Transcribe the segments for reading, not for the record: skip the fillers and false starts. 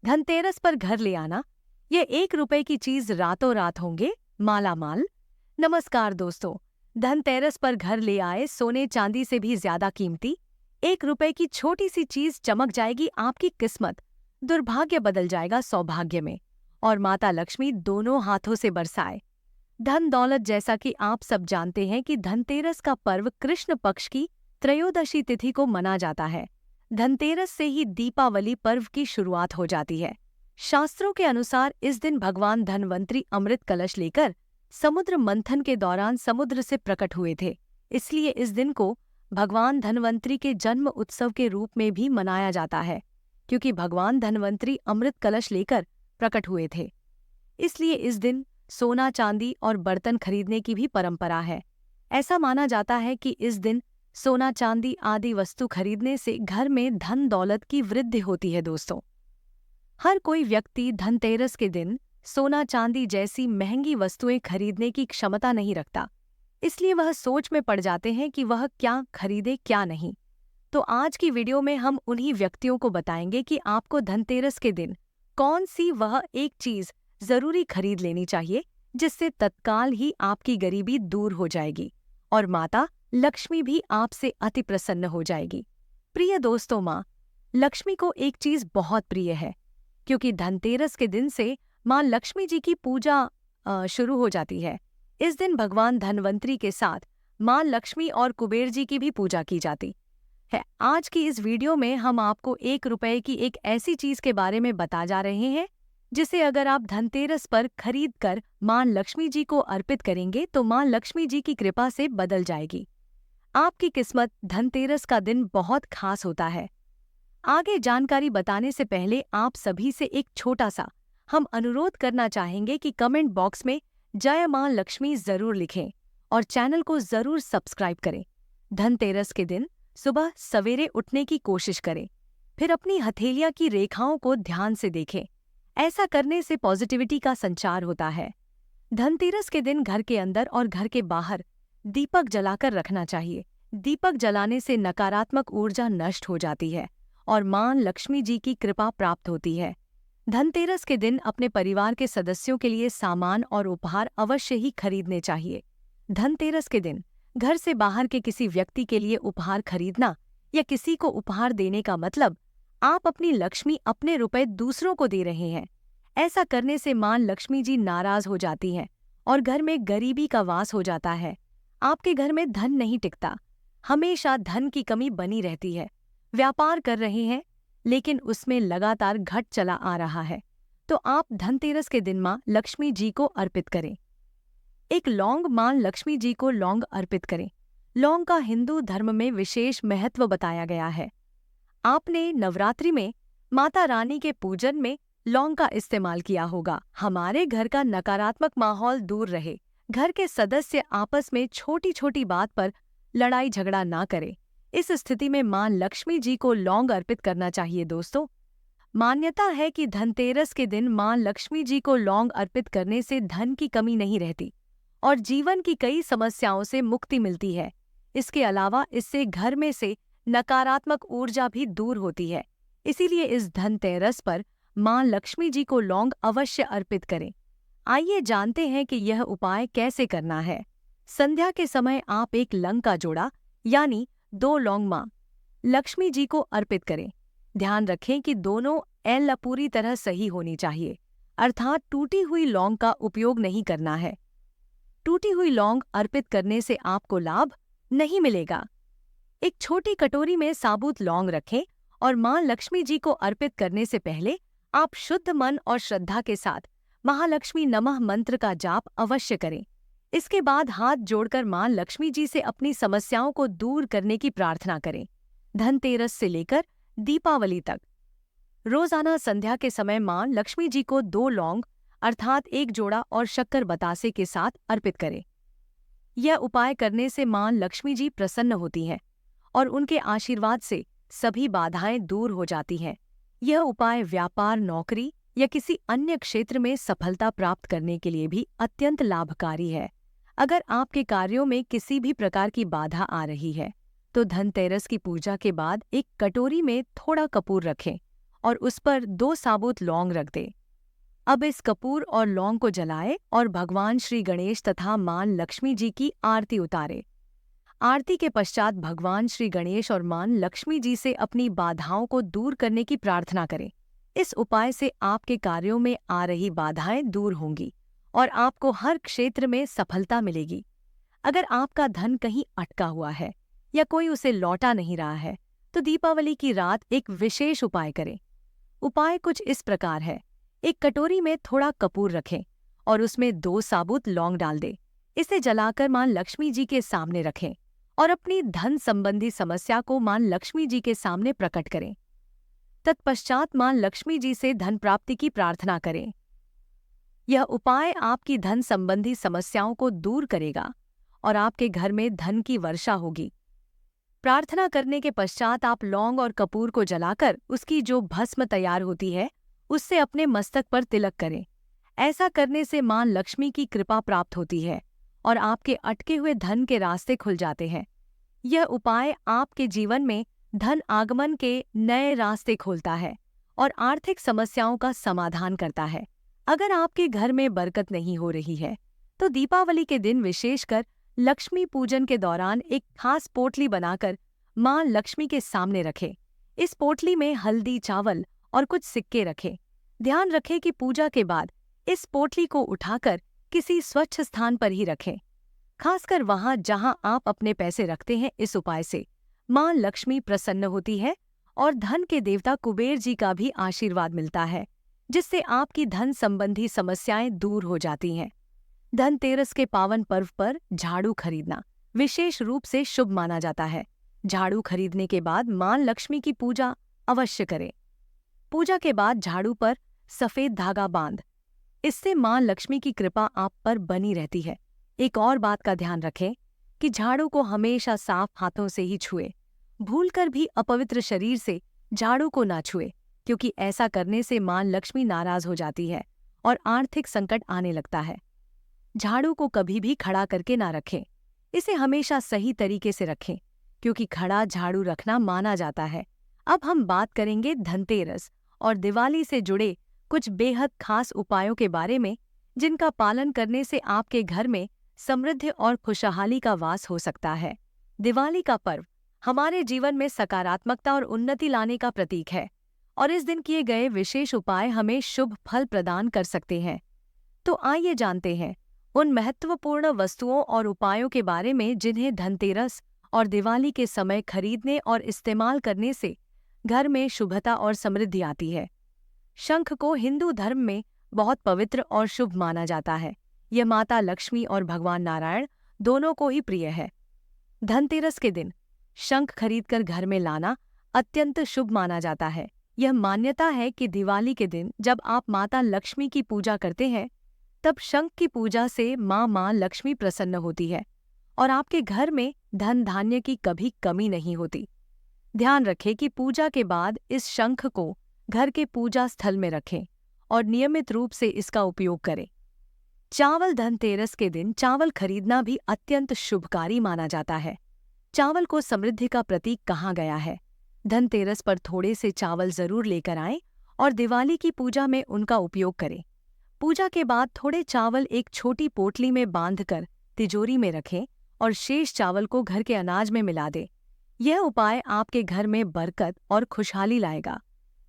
धनतेरस पर घर ले आना, ये 1 रुपए की चीज रातों रात होंगे मालामाल। नमस्कार दोस्तों, धनतेरस पर घर ले आए सोने चांदी से भी ज्यादा कीमती 1 रुपए की छोटी सी चीज चमक जाएगी आपकी किस्मत, दुर्भाग्य बदल जाएगा सौभाग्य में, और माता लक्ष्मी दोनों हाथों से बरसाए धन दौलत। जैसा कि आप सब जानते हैं कि धनतेरस का पर्व कृष्ण पक्ष की त्रयोदशी तिथि को मना जाता है। धनतेरस से ही दीपावली पर्व की शुरुआत हो जाती है। शास्त्रों के अनुसार इस दिन भगवान धन्वंतरी अमृत कलश लेकर समुद्र मंथन के दौरान समुद्र से प्रकट हुए थे। इसलिए इस दिन को भगवान धन्वंतरी के जन्म उत्सव के रूप में भी मनाया जाता है, क्योंकि भगवान धन्वंतरी अमृत कलश लेकर प्रकट हुए थे। इसलिए इस दिन सोना चांदी और बर्तन खरीदने की भी परंपरा है। ऐसा माना जाता है कि इस दिन सोना चांदी आदि वस्तु खरीदने से घर में धन दौलत की वृद्धि होती है। दोस्तों, हर कोई व्यक्ति धनतेरस के दिन सोना चांदी जैसी महंगी वस्तुएं खरीदने की क्षमता नहीं रखता, इसलिए वह सोच में पड़ जाते हैं कि वह क्या खरीदे क्या नहीं। तो आज की वीडियो में हम उन्हीं व्यक्तियों को बताएंगे कि आपको धनतेरस के दिन कौन सी वह एक चीज जरूरी खरीद लेनी चाहिए, जिससे तत्काल ही आपकी गरीबी दूर हो जाएगी और माता लक्ष्मी भी आपसे अति प्रसन्न हो जाएगी। प्रिय दोस्तों, माँ लक्ष्मी को एक चीज बहुत प्रिय है, क्योंकि धनतेरस के दिन से माँ लक्ष्मी जी की पूजा शुरू हो जाती है। इस दिन भगवान धन्वंतरी के साथ माँ लक्ष्मी और कुबेर जी की भी पूजा की जाती है। आज की इस वीडियो में हम आपको 1 रुपए की एक ऐसी चीज के बारे में बता जा रहे हैं, जिसे अगर आप धनतेरस पर खरीद कर माँ लक्ष्मी जी को अर्पित करेंगे तो माँ लक्ष्मी जी की कृपा से बदल जाएगी। आपकी किस्मत धनतेरस का दिन बहुत खास होता है। आगे जानकारी बताने से पहले आप सभी से एक छोटा सा हम अनुरोध करना चाहेंगे कि कमेंट बॉक्स में जय माँ लक्ष्मी जरूर लिखें और चैनल को जरूर सब्सक्राइब करें। धनतेरस के दिन सुबह सवेरे उठने की कोशिश करें, फिर अपनी हथेलियां की रेखाओं को ध्यान से देखें। ऐसा करने से पॉजिटिविटी का संचार होता है। धनतेरस के दिन घर के अंदर और घर के बाहर दीपक जलाकर रखना चाहिए। दीपक जलाने से नकारात्मक ऊर्जा नष्ट हो जाती है और मां लक्ष्मी जी की कृपा प्राप्त होती है। धनतेरस के दिन अपने परिवार के सदस्यों के लिए सामान और उपहार अवश्य ही खरीदने चाहिए। धनतेरस के दिन घर से बाहर के किसी व्यक्ति के लिए उपहार खरीदना या किसी को उपहार देने का मतलब आप अपनी लक्ष्मी अपने रुपए दूसरों को दे रहे हैं। ऐसा करने से मां लक्ष्मी जी नाराज हो जाती हैं और घर में गरीबी का वास हो जाता है। आपके घर में धन नहीं टिकता, हमेशा धन की कमी बनी रहती है। व्यापार कर रहे हैं लेकिन उसमें लगातार घट चला आ रहा है, तो आप धनतेरस के दिन मां लक्ष्मी जी को अर्पित करें। एक लौंग, मां लक्ष्मी जी को लौंग अर्पित करें। लौंग का हिंदू धर्म में विशेष महत्व बताया गया है। आपने नवरात्रि में माता रानी के पूजन में लौंग का इस्तेमाल किया होगा। हमारे घर का नकारात्मक माहौल दूर रहे, घर के सदस्य आपस में छोटी छोटी बात पर लड़ाई झगड़ा ना करें, इस स्थिति में मां लक्ष्मी जी को लौंग अर्पित करना चाहिए। दोस्तों, मान्यता है कि धनतेरस के दिन मां लक्ष्मी जी को लौंग अर्पित करने से धन की कमी नहीं रहती और जीवन की कई समस्याओं से मुक्ति मिलती है। इसके अलावा इससे घर में से नकारात्मक ऊर्जा भी दूर होती है। इसीलिए इस धनतेरस पर मां लक्ष्मी जी को लौंग अवश्य अर्पित करें। आइए जानते हैं कि यह उपाय कैसे करना है। संध्या के समय आप एक लंग का जोड़ा यानी 2 लौंग मां लक्ष्मी जी को अर्पित करें। ध्यान रखें कि दोनों एल पूरी तरह सही होनी चाहिए, अर्थात टूटी हुई लौंग का उपयोग नहीं करना है। टूटी हुई लौंग अर्पित करने से आपको लाभ नहीं मिलेगा। एक छोटी कटोरी में साबुत लौंग रखें और मां लक्ष्मी जी को अर्पित करने से पहले आप शुद्ध मन और श्रद्धा के साथ महालक्ष्मी नमः मंत्र का जाप अवश्य करें। इसके बाद हाथ जोड़कर मां लक्ष्मी जी से अपनी समस्याओं को दूर करने की प्रार्थना करें। धनतेरस से लेकर दीपावली तक रोजाना संध्या के समय मां लक्ष्मी जी को 2 लौंग अर्थात 1 जोड़ा और शक्कर बतासे के साथ अर्पित करें। यह उपाय करने से मां लक्ष्मी जी प्रसन्न होती हैं और उनके आशीर्वाद से सभी बाधाएं दूर हो जाती हैं। यह उपाय व्यापार, नौकरी या किसी अन्य क्षेत्र में सफलता प्राप्त करने के लिए भी अत्यंत लाभकारी है। अगर आपके कार्यों में किसी भी प्रकार की बाधा आ रही है तो धनतेरस की पूजा के बाद एक कटोरी में थोड़ा कपूर रखें और उस पर 2 साबुत लौंग रख दे। अब इस कपूर और लौंग को जलाए और भगवान श्री गणेश तथा मां लक्ष्मी जी की आरती उतारे। आरती के पश्चात भगवान श्री गणेश और मां लक्ष्मी जी से अपनी बाधाओं को दूर करने की प्रार्थना करें। इस उपाय से आपके कार्यों में आ रही बाधाएं दूर होंगी और आपको हर क्षेत्र में सफलता मिलेगी। अगर आपका धन कहीं अटका हुआ है या कोई उसे लौटा नहीं रहा है, तो दीपावली की रात एक विशेष उपाय करें। उपाय कुछ इस प्रकार है। एक कटोरी में थोड़ा कपूर रखें और उसमें 2 साबुत लौंग डाल दें। इसे जलाकर मां लक्ष्मी जी के सामने रखें और अपनी धन संबंधी समस्या को मां लक्ष्मी जी के सामने प्रकट करें। तत्पश्चात मां लक्ष्मी जी से धन प्राप्ति की प्रार्थना करें। यह उपाय आपकी धन संबंधी समस्याओं को दूर करेगा और आपके घर में धन की वर्षा होगी। प्रार्थना करने के पश्चात आप लौंग और कपूर को जलाकर उसकी जो भस्म तैयार होती है, उससे अपने मस्तक पर तिलक करें। ऐसा करने से मां लक्ष्मी की कृपा प्राप्त होती है और आपके अटके हुए धन के रास्ते खुल जाते हैं। यह उपाय आपके जीवन में धन आगमन के नए रास्ते खोलता है और आर्थिक समस्याओं का समाधान करता है। अगर आपके घर में बरकत नहीं हो रही है, तो दीपावली के दिन विशेषकर लक्ष्मी पूजन के दौरान एक खास पोटली बनाकर मां लक्ष्मी के सामने रखें। इस पोटली में हल्दी, चावल और कुछ सिक्के रखें। ध्यान रखें कि पूजा के बाद इस पोटली को उठाकर किसी स्वच्छ स्थान पर ही रखें, खासकर वहां जहां आप अपने पैसे रखते हैं। इस उपाय से मां लक्ष्मी प्रसन्न होती है और धन के देवता कुबेर जी का भी आशीर्वाद मिलता है, जिससे आपकी धन संबंधी समस्याएं दूर हो जाती हैं। धनतेरस के पावन पर्व पर झाड़ू खरीदना विशेष रूप से शुभ माना जाता है। झाड़ू खरीदने के बाद मां लक्ष्मी की पूजा अवश्य करें। पूजा के बाद झाड़ू पर सफेद धागा बांध, इससे मां लक्ष्मी की कृपा आप पर बनी रहती है। एक और बात का ध्यान रखें कि झाड़ू को हमेशा साफ हाथों से ही छुए। भूलकर भी अपवित्र शरीर से झाड़ू को ना छुए, क्योंकि ऐसा करने से मां लक्ष्मी नाराज हो जाती है और आर्थिक संकट आने लगता है। झाड़ू को कभी भी खड़ा करके ना रखें, इसे हमेशा सही तरीके से रखें, क्योंकि खड़ा झाड़ू रखना माना जाता है। अब हम बात करेंगे धनतेरस और दिवाली से जुड़े कुछ बेहद खास उपायों के बारे में, जिनका पालन करने से आपके घर में समृद्धि और खुशहाली का वास हो सकता है। दिवाली का पर्व हमारे जीवन में सकारात्मकता और उन्नति लाने का प्रतीक है और इस दिन किए गए विशेष उपाय हमें शुभ फल प्रदान कर सकते हैं। तो आइए जानते हैं उन महत्वपूर्ण वस्तुओं और उपायों के बारे में जिन्हें धनतेरस और दिवाली के समय खरीदने और इस्तेमाल करने से घर में शुभता और समृद्धि आती है। शंख को हिंदू धर्म में बहुत पवित्र और शुभ माना जाता है। यह माता लक्ष्मी और भगवान नारायण दोनों को ही प्रिय है। धनतेरस के दिन शंख खरीदकर घर में लाना अत्यंत शुभ माना जाता है। यह मान्यता है कि दिवाली के दिन जब आप माता लक्ष्मी की पूजा करते हैं, तब शंख की पूजा से मां लक्ष्मी प्रसन्न होती है और आपके घर में धन धान्य की कभी कमी नहीं होती। ध्यान रखें कि पूजा के बाद इस शंख को घर के पूजा स्थल में रखें और नियमित रूप से इसका उपयोग करें। चावल धनतेरस के दिन चावल खरीदना भी अत्यंत शुभकारी माना जाता है। चावल को समृद्धि का प्रतीक कहा गया है। धनतेरस पर थोड़े से चावल जरूर लेकर आएं और दिवाली की पूजा में उनका उपयोग करें। पूजा के बाद थोड़े चावल एक छोटी पोटली में बांधकर तिजोरी में रखें और शेष चावल को घर के अनाज में मिला दें। यह उपाय आपके घर में बरकत और खुशहाली लाएगा।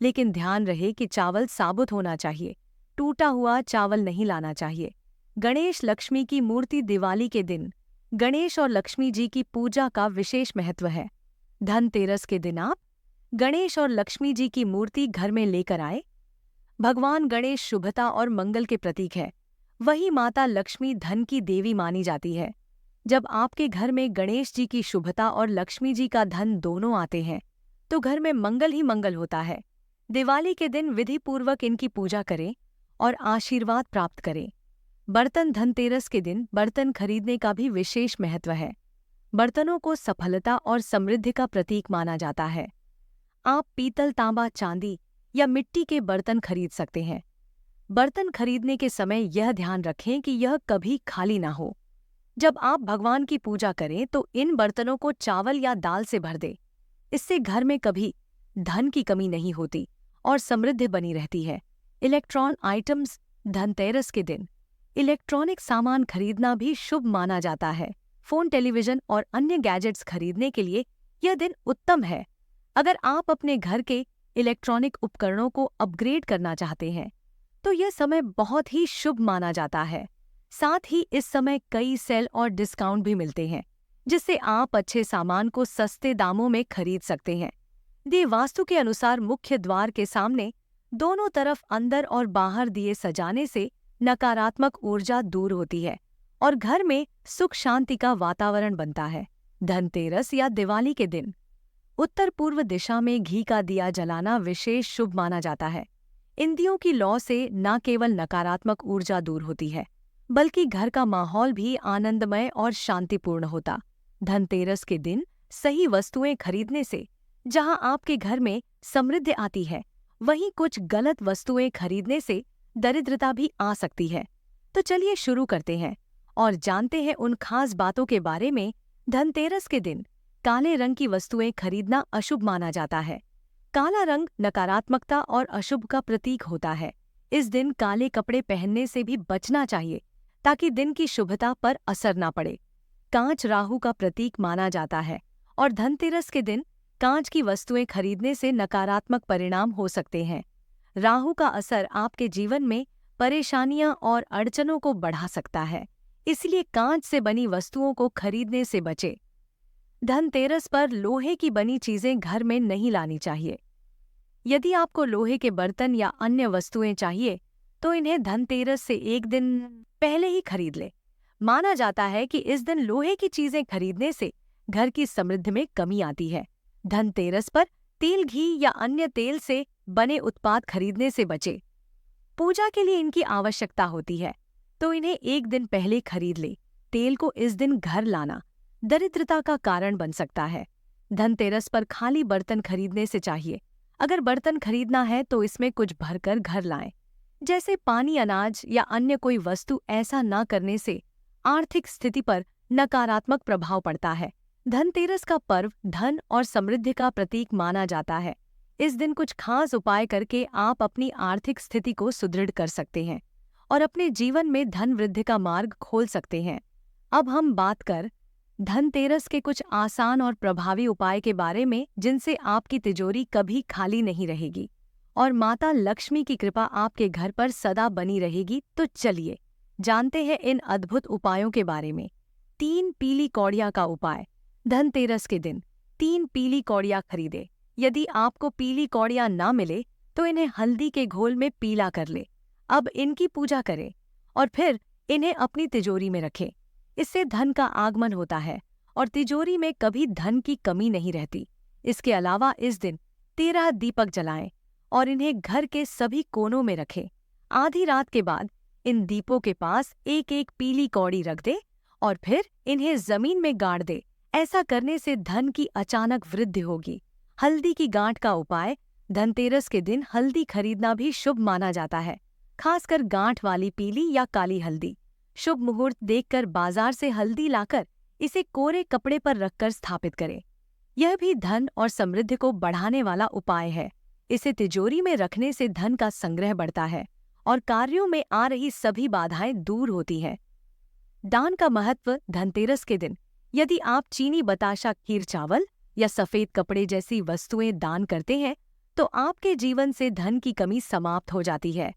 लेकिन ध्यान रहे कि चावल साबुत होना चाहिए, टूटा हुआ चावल नहीं लाना चाहिए। गणेश लक्ष्मी की मूर्ति दिवाली के दिन गणेश और लक्ष्मी जी की पूजा का विशेष महत्व है। धनतेरस के दिन आप गणेश और लक्ष्मी जी की मूर्ति घर में लेकर आए। भगवान गणेश शुभता और मंगल के प्रतीक है। वही माता लक्ष्मी धन की देवी मानी जाती है। जब आपके घर में गणेश जी की शुभता और लक्ष्मी जी का धन दोनों आते हैं, तो घर में मंगल ही मंगल होता है। दिवाली के दिन विधि पूर्वक इनकी पूजा करें और आशीर्वाद प्राप्त करें। बर्तन धनतेरस के दिन बर्तन खरीदने का भी विशेष महत्व है। बर्तनों को सफलता और समृद्धि का प्रतीक माना जाता है। आप पीतल, तांबा, चांदी या मिट्टी के बर्तन खरीद सकते हैं। बर्तन खरीदने के समय यह ध्यान रखें कि यह कभी खाली ना हो। जब आप भगवान की पूजा करें तो इन बर्तनों को चावल या दाल से भर दें। इससे घर में कभी धन की कमी नहीं होती और समृद्धि बनी रहती है। Electron items. धनतेरस के दिन इलेक्ट्रॉनिक सामान खरीदना भी शुभ माना जाता है। फोन, टेलीविजन और अन्य गैजेट्स खरीदने के लिए यह दिन उत्तम है। अगर आप अपने घर के इलेक्ट्रॉनिक उपकरणों को अपग्रेड करना चाहते हैं तो यह समय बहुत ही शुभ माना जाता है। साथ ही इस समय कई सेल और डिस्काउंट भी मिलते हैं, जिससे आप अच्छे सामान को सस्ते दामों में खरीद सकते हैं। दिए वास्तु के अनुसार मुख्य द्वार के सामने दोनों तरफ अंदर और बाहर दिए सजाने से नकारात्मक ऊर्जा दूर होती है और घर में सुख शांति का वातावरण बनता है। धनतेरस या दिवाली के दिन उत्तर पूर्व दिशा में घी का दिया जलाना विशेष शुभ माना जाता है। इन दियों की लौ से न केवल नकारात्मक ऊर्जा दूर होती है, बल्कि घर का माहौल भी आनंदमय और शांतिपूर्ण होता। धनतेरस के दिन सही वस्तुएं खरीदने से जहां आपके घर में समृद्धि आती है, वहीं कुछ गलत वस्तुएं खरीदने से दरिद्रता भी आ सकती है। तो चलिए शुरू करते हैं और जानते हैं उन खास बातों के बारे में। धनतेरस के दिन काले रंग की वस्तुएं खरीदना अशुभ माना जाता है। काला रंग नकारात्मकता और अशुभ का प्रतीक होता है। इस दिन काले कपड़े पहनने से भी बचना चाहिए ताकि दिन की शुभता पर असर न पड़े। कांच राहु का प्रतीक माना जाता है और धनतेरस के दिन कांच की वस्तुएं खरीदने से नकारात्मक परिणाम हो सकते हैं। राहु का असर आपके जीवन में परेशानियां और अड़चनों को बढ़ा सकता है, इसलिए कांच से बनी वस्तुओं को खरीदने से बचें। धनतेरस पर लोहे की बनी चीजें घर में नहीं लानी चाहिए। यदि आपको लोहे के बर्तन या अन्य वस्तुएं चाहिए तो इन्हें धनतेरस से एक दिन पहले ही खरीद ले। माना जाता है कि इस दिन लोहे की चीजें खरीदने से घर की समृद्धि में कमी आती है। धनतेरस पर तेल, घी या अन्य तेल से बने उत्पाद खरीदने से बचे। पूजा के लिए इनकी आवश्यकता होती है तो इन्हें एक दिन पहले खरीद ले। तेल को इस दिन घर लाना दरिद्रता का कारण बन सकता है। धनतेरस पर खाली बर्तन खरीदने से चाहिए। अगर बर्तन खरीदना है तो इसमें कुछ भरकर घर लाएं, जैसे पानी, अनाज या अन्य कोई वस्तु। ऐसा न करने से आर्थिक स्थिति पर नकारात्मक प्रभाव पड़ता है। धनतेरस का पर्व धन और समृद्धि का प्रतीक माना जाता है। इस दिन कुछ खास उपाय करके आप अपनी आर्थिक स्थिति को सुदृढ़ कर सकते हैं और अपने जीवन में धन वृद्धि का मार्ग खोल सकते हैं। अब हम बात कर धनतेरस के कुछ आसान और प्रभावी उपाय के बारे में, जिनसे आपकी तिजोरी कभी खाली नहीं रहेगी और माता लक्ष्मी की कृपा आपके घर पर सदा बनी रहेगी। तो चलिए जानते हैं इन अद्भुत उपायों के बारे में। 3 पीली कौड़ियाँ का उपाय। धनतेरस के दिन 3 पीली कौड़ियाँ खरीदे। यदि आपको पीली कौड़ियाँ ना मिले तो इन्हें हल्दी के घोल में पीला कर ले। अब इनकी पूजा करें और फिर इन्हें अपनी तिजोरी में रखें। इससे धन का आगमन होता है और तिजोरी में कभी धन की कमी नहीं रहती। इसके अलावा इस दिन 13 दीपक जलाएं और इन्हें घर के सभी कोनों में रखें। आधी रात के बाद इन दीपों के पास एक एक पीली कौड़ी रख दे और फिर इन्हें जमीन में गाड़ दे। ऐसा करने से धन की अचानक वृद्धि होगी। हल्दी की गांठ का उपाय। धनतेरस के दिन हल्दी खरीदना भी शुभ माना जाता है, खासकर गांठ वाली पीली या काली हल्दी। शुभ मुहूर्त देखकर बाजार से हल्दी लाकर इसे कोरे कपड़े पर रखकर स्थापित करें। यह भी धन और समृद्धि को बढ़ाने वाला उपाय है। इसे तिजोरी में रखने से धन का संग्रह बढ़ता है और कार्यों में आ रही सभी बाधाएं दूर होती हैं। दान का महत्व। धनतेरस के दिन यदि आप चीनी बताशा, खीर, चावल या सफेद कपड़े जैसी वस्तुएं दान करते हैं तो आपके जीवन से धन की कमी समाप्त हो जाती है।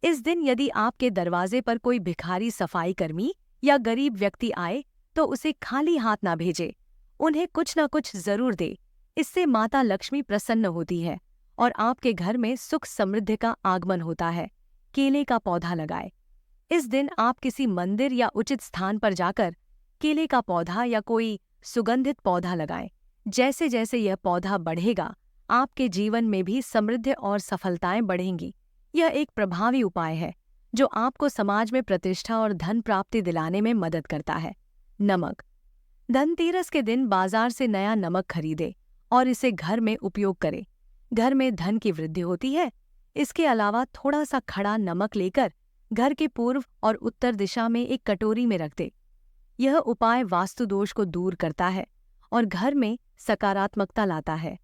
इस दिन यदि आपके दरवाजे पर कोई भिखारी, सफाई कर्मी या गरीब व्यक्ति आए तो उसे खाली हाथ ना भेजे। उन्हें कुछ न कुछ जरूर दे। इससे माता लक्ष्मी प्रसन्न होती है और आपके घर में सुख समृद्धि का आगमन होता है। केले का पौधा लगाए। इस दिन आप किसी मंदिर या उचित स्थान पर जाकर केले का पौधा या कोई सुगंधित पौधा लगाएं। जैसे जैसे यह पौधा बढ़ेगा, आपके जीवन में भी समृद्धि और सफलताएं बढ़ेंगी। यह एक प्रभावी उपाय है जो आपको समाज में प्रतिष्ठा और धन प्राप्ति दिलाने में मदद करता है। नमक। धनतेरस के दिन बाजार से नया नमक खरीदे और इसे घर में उपयोग करें। घर में धन की वृद्धि होती है। इसके अलावा थोड़ा सा खड़ा नमक लेकर घर के पूर्व और उत्तर दिशा में एक कटोरी में रख दे। यह उपाय वास्तु दोष को दूर करता है और घर में सकारात्मकता लाता है।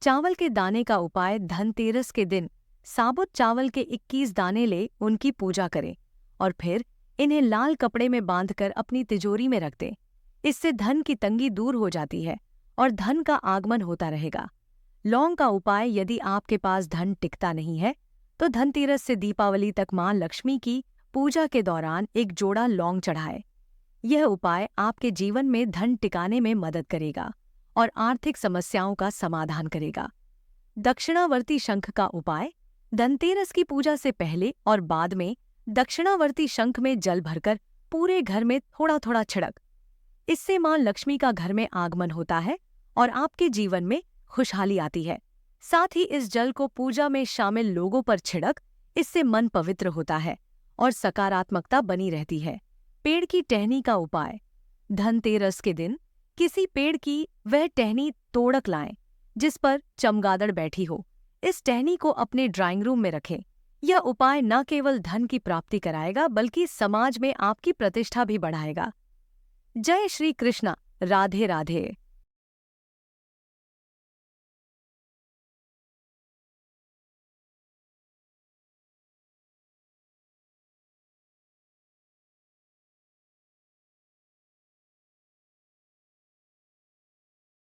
चावल के दाने का उपाय। धनतेरस के दिन साबुत चावल के 21 दाने ले उनकी पूजा करें और फिर इन्हें लाल कपड़े में बांधकर अपनी तिजोरी में रख दें। इससे धन की तंगी दूर हो जाती है और धन का आगमन होता रहेगा। लौंग का उपाय। यदि आपके पास धन टिकता नहीं है तो धनतेरस से दीपावली तक मां लक्ष्मी की पूजा के दौरान एक जोड़ा लौंग चढ़ाए। यह उपाय आपके जीवन में धन टिकाने में मदद करेगा और आर्थिक समस्याओं का समाधान करेगा। दक्षिणावर्ती शंख का उपाय। धनतेरस की पूजा से पहले और बाद में दक्षिणावर्ती शंख में जल भरकर पूरे घर में थोड़ा थोड़ा छिड़क। इससे मां लक्ष्मी का घर में आगमन होता है और आपके जीवन में खुशहाली आती है। साथ ही इस जल को पूजा में शामिल लोगों पर छिड़क। इससे मन पवित्र होता है और सकारात्मकता बनी रहती है। पेड़ की टहनी का उपाय। धनतेरस के दिन किसी पेड़ की वह टहनी तोड़क लाएं जिस पर चमगादड़ बैठी हो। इस टहनी को अपने ड्राइंग रूम में रखें। यह उपाय न केवल धन की प्राप्ति कराएगा बल्कि समाज में आपकी प्रतिष्ठा भी बढ़ाएगा। जय श्री कृष्णा। राधे राधे।